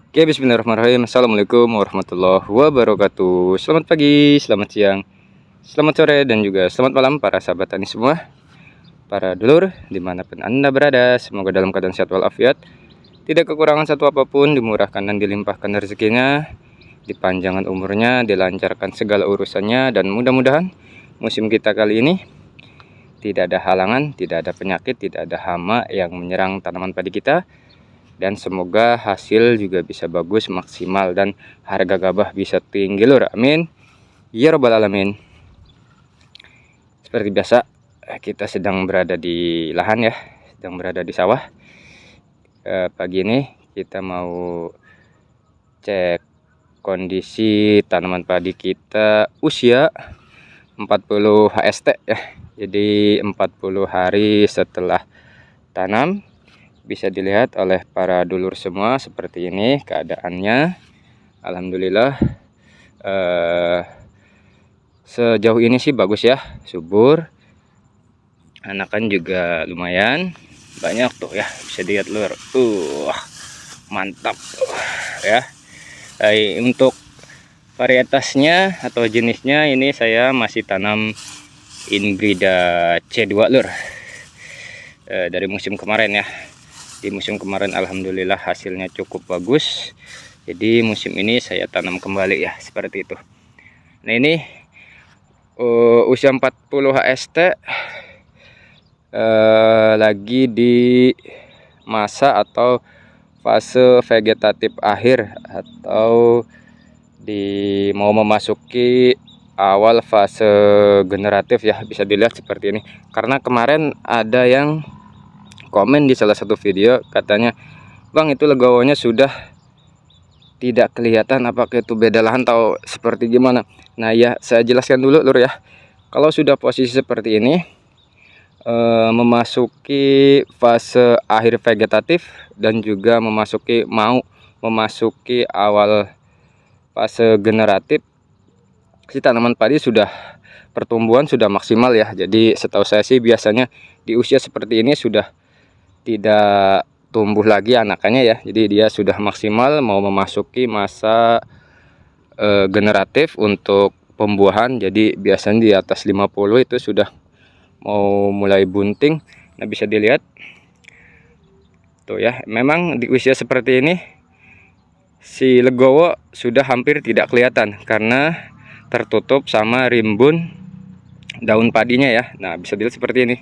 Oke, bismillahirrahmanirrahim. Assalamualaikum warahmatullahi wabarakatuh. Selamat pagi, selamat siang, selamat sore, dan juga selamat malam para sahabat tani semua, para dulur dimanapun Anda berada. Semoga dalam keadaan sehat walafiat, tidak kekurangan satu apapun, dimurahkan dan dilimpahkan rezekinya, dipanjangkan umurnya, dilancarkan segala urusannya, dan mudah-mudahan musim kita kali ini tidak ada halangan, tidak ada penyakit, tidak ada hama yang menyerang tanaman padi kita. Dan semoga hasil juga bisa bagus, maksimal, dan harga gabah bisa tinggi lur. Amin ya robbal alamin. Seperti biasa, kita sedang berada di lahan ya, sedang berada di sawah. Pagi ini kita mau cek kondisi tanaman padi kita usia 40 HST ya. Jadi 40 hari setelah tanam. Bisa dilihat oleh para dulur semua seperti ini keadaannya. Alhamdulillah sejauh ini sih bagus ya, subur. Anakan juga lumayan banyak tuh ya, bisa dilihat lur. Mantap ya. Untuk varietasnya atau jenisnya ini saya masih tanam Inbrida C2 lur. Dari musim kemarin ya. Di musim kemarin alhamdulillah hasilnya cukup bagus. Jadi musim ini saya tanam kembali ya, seperti itu. Nah ini usia 40 HST lagi di masa atau fase vegetatif akhir, atau mau memasuki awal fase generatif ya, bisa dilihat seperti ini. Karena kemarin ada yang komen di salah satu video, katanya bang itu legowonya sudah tidak kelihatan, apakah itu beda lahan atau seperti gimana. Nah ya, saya jelaskan dulu lur ya. Kalau sudah posisi seperti ini, memasuki fase akhir vegetatif dan juga mau memasuki awal fase generatif, si tanaman padi sudah pertumbuhan sudah maksimal ya. Jadi setahu saya sih biasanya di usia seperti ini sudah tidak tumbuh lagi anakannya ya. Jadi dia sudah maksimal mau memasuki masa generatif untuk pembuahan. Jadi biasanya di atas 50 itu sudah mau mulai bunting. Nah bisa dilihat tuh ya, memang di usia seperti ini si legowo sudah hampir tidak kelihatan karena tertutup sama rimbun daun padinya ya. Nah bisa dilihat seperti ini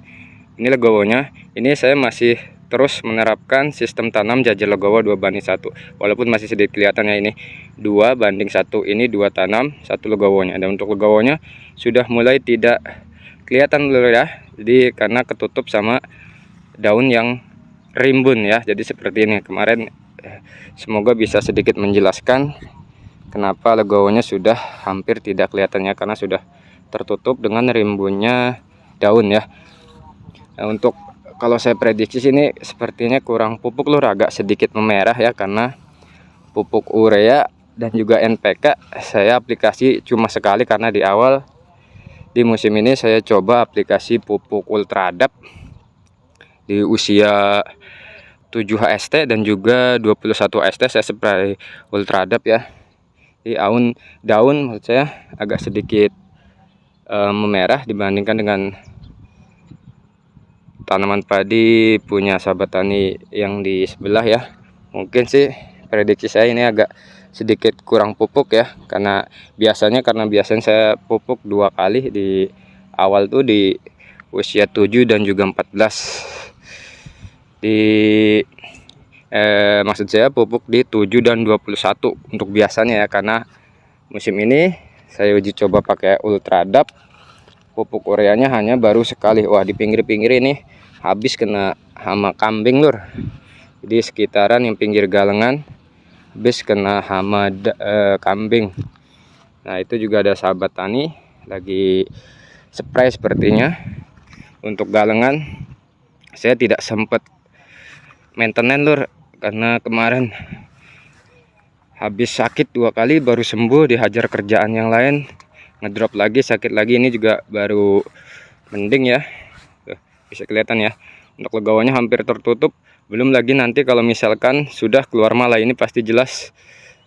legowonya. Ini saya masih terus menerapkan sistem tanam jajal legowo 2:1, walaupun masih sedikit kelihatannya ini 2:1. Ini 2 tanam 1 legowonya. Dan untuk legowonya sudah mulai tidak kelihatan dulu ya, jadi karena ketutup sama daun yang rimbun ya. Jadi seperti ini kemarin. Semoga bisa sedikit menjelaskan kenapa legowonya sudah hampir tidak kelihatannya, karena sudah tertutup dengan rimbunnya daun ya. Nah, untuk kalau saya prediksi sini sepertinya kurang pupuk lur, agak sedikit memerah ya, karena pupuk urea dan juga NPK saya aplikasi cuma sekali, karena di awal di musim ini saya coba aplikasi pupuk Ultradap di usia 7 HST dan juga 21 HST saya spray Ultradap ya. Di daun menurut saya agak sedikit memerah dibandingkan dengan tanaman padi punya sahabat tani yang di sebelah ya. Mungkin sih prediksi saya ini agak sedikit kurang pupuk ya, karena biasanya saya pupuk 2 kali di awal tuh di usia 7 dan juga 14. Maksud saya pupuk di 7 dan 21 untuk biasanya ya, karena musim ini saya uji coba pakai Ultradap, pupuk ureanya hanya baru sekali. Wah, di pinggir-pinggir ini habis kena hama kambing lur. Jadi sekitaran yang pinggir galengan habis kena hama kambing. Nah itu juga ada sahabat tani lagi spray sepertinya. Untuk galengan saya tidak sempat maintenance lur, karena kemarin habis sakit 2 kali baru sembuh, dihajar kerjaan yang lain, ngedrop lagi, sakit lagi. Ini juga baru mending ya. Tuh, bisa kelihatan ya, untuk legowonya hampir tertutup Belum lagi nanti kalau misalkan sudah keluar malai, ini pasti jelas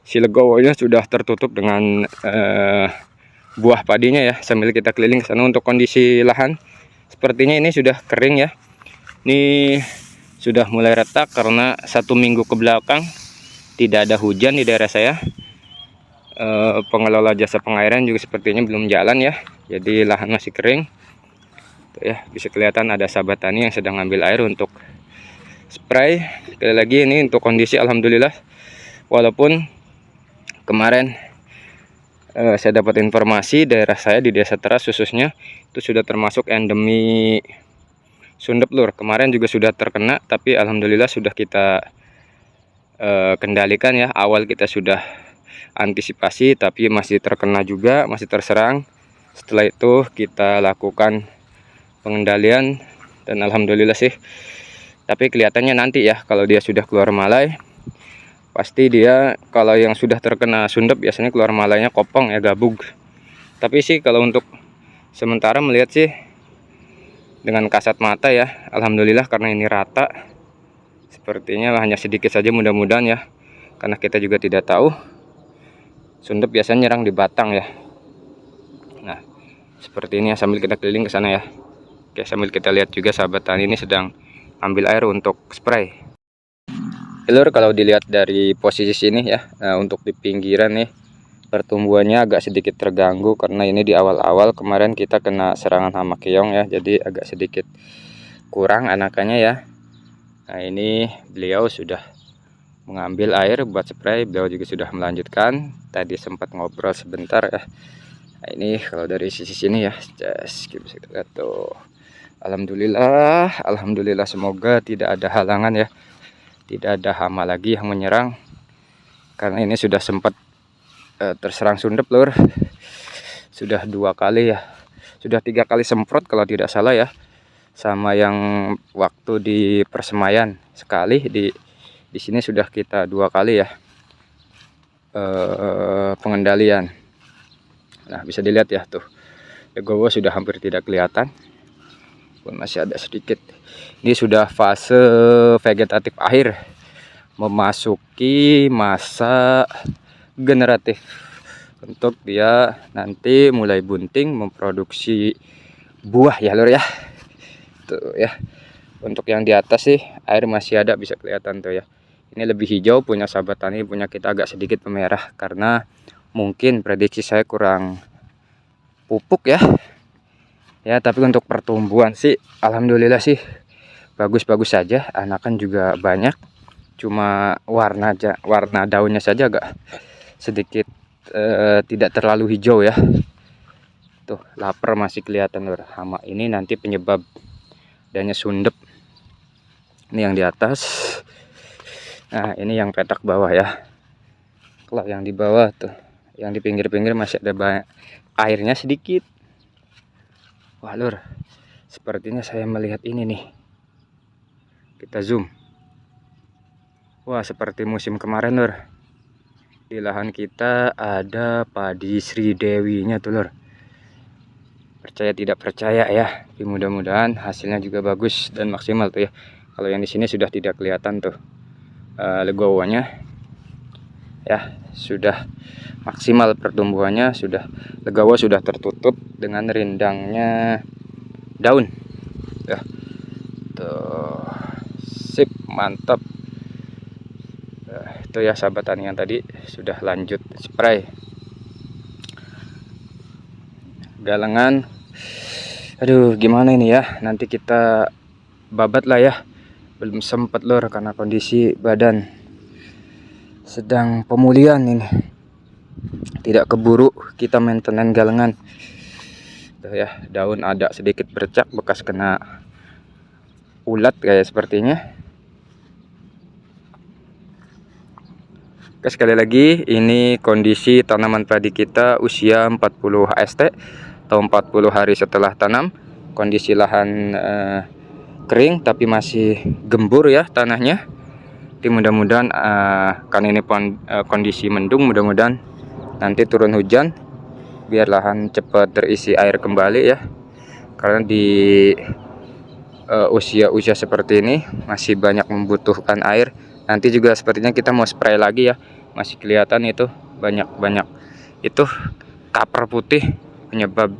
si legowonya sudah tertutup dengan buah padinya ya. Sambil kita keliling ke sana. Untuk kondisi lahan sepertinya ini sudah kering ya. Ini sudah mulai retak karena 1 minggu ke belakang tidak ada hujan di daerah saya. Pengelola jasa pengairan juga sepertinya belum jalan ya. Jadi lahan masih kering. Tuh ya, bisa kelihatan ada sahabat tani yang sedang ngambil air untuk spray. Sekali lagi ini untuk kondisi alhamdulillah, walaupun kemarin saya dapat informasi daerah saya di Desa Teras khususnya itu sudah termasuk endemi Sundep lur. Kemarin juga sudah terkena, tapi alhamdulillah sudah kita kendalikan ya. Awal kita sudah antisipasi, tapi masih terkena juga, masih terserang. Setelah itu kita lakukan pengendalian dan alhamdulillah sih. Tapi kelihatannya nanti ya, kalau dia sudah keluar malai, pasti dia kalau yang sudah terkena sundep biasanya keluar malainya kopong ya, gabug. Tapi sih kalau untuk sementara melihat sih dengan kasat mata ya, alhamdulillah karena ini rata, sepertinya hanya sedikit saja mudah-mudahan ya, karena kita juga tidak tahu sundep biasanya nyerang di batang ya. Nah seperti ini ya, sambil kita keliling ke sana ya. Oke, sambil kita lihat juga sahabat tani ini sedang ambil air untuk spray. Lur, kalau dilihat dari posisi sini ya, untuk di pinggiran nih pertumbuhannya agak sedikit terganggu karena ini di awal-awal kemarin kita kena serangan hama keong ya, jadi agak sedikit kurang anakannya ya. Nah ini beliau sudah mengambil air buat spray, beliau juga sudah melanjutkan, tadi sempat ngobrol sebentar ya. Nah ini kalau dari sisi sini ya, kita bisa lihat tuh, alhamdulillah semoga tidak ada halangan ya, tidak ada hama lagi yang menyerang, karena ini sudah sempat terserang sundep lur. Sudah 2 kali ya, sudah 3 kali semprot kalau tidak salah ya, sama yang waktu di persemaian sekali, di sini sudah kita 2 kali ya pengendalian. Nah bisa dilihat ya tuh, legowo sudah hampir tidak kelihatan, pun masih ada sedikit. Ini sudah fase vegetatif akhir, memasuki masa generatif untuk dia nanti mulai bunting memproduksi buah ya lur ya. Tuh ya, untuk yang di atas sih air masih ada, bisa kelihatan tuh ya. Ini lebih hijau, punya sahabat tani, punya kita agak sedikit memerah karena mungkin prediksi saya kurang pupuk ya. Ya tapi untuk pertumbuhan sih alhamdulillah sih bagus-bagus saja, anakan juga banyak. Cuma warna daunnya saja agak sedikit tidak terlalu hijau ya. Tuh lapar masih kelihatan lur. Hama ini nanti penyebab adanya sundep. Ini yang di atas. Nah ini yang petak bawah ya. Kalau yang di bawah tuh, yang di pinggir-pinggir masih ada banyak airnya sedikit. Wah lur, sepertinya saya melihat ini nih. Kita zoom. Wah seperti musim kemarin lur. Di lahan kita ada padi Sri Dewinya tuh lur. Percaya tidak percaya ya, tapi mudah-mudahan hasilnya juga bagus dan maksimal tuh ya. Kalau yang di sini sudah tidak kelihatan tuh legowonya ya, sudah maksimal pertumbuhannya, sudah legowo sudah tertutup dengan rindangnya daun ya. Tuh sip, mantap. Itu ya sahabat tani yang tadi sudah lanjut spray galengan. Aduh gimana ini ya, nanti kita babat lah ya, belum sempat lur karena kondisi badan sedang pemulihan ini, tidak keburu kita maintenance galengan. Tuh ya, daun ada sedikit bercak bekas kena ulat kayak sepertinya. Oke, sekali lagi ini kondisi tanaman padi kita usia 40 HST atau 40 hari setelah tanam. Kondisi lahan kering tapi masih gembur ya tanahnya. Jadi mudah-mudahan karena ini kondisi mendung, mudah-mudahan nanti turun hujan biar lahan cepat terisi air kembali ya. Karena di usia seperti ini masih banyak membutuhkan air. Nanti juga sepertinya kita mau spray lagi ya, masih kelihatan itu banyak itu kaper putih penyebab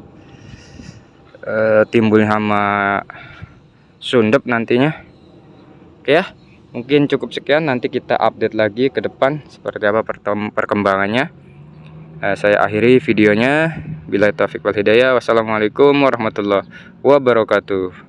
timbulnya hama sundep nantinya. Oke ya, mungkin cukup sekian, nanti kita update lagi ke depan seperti apa perkembangannya. Saya akhiri videonya. Billahi taufiq wal hidayah. Wassalamualaikum warahmatullahi wabarakatuh.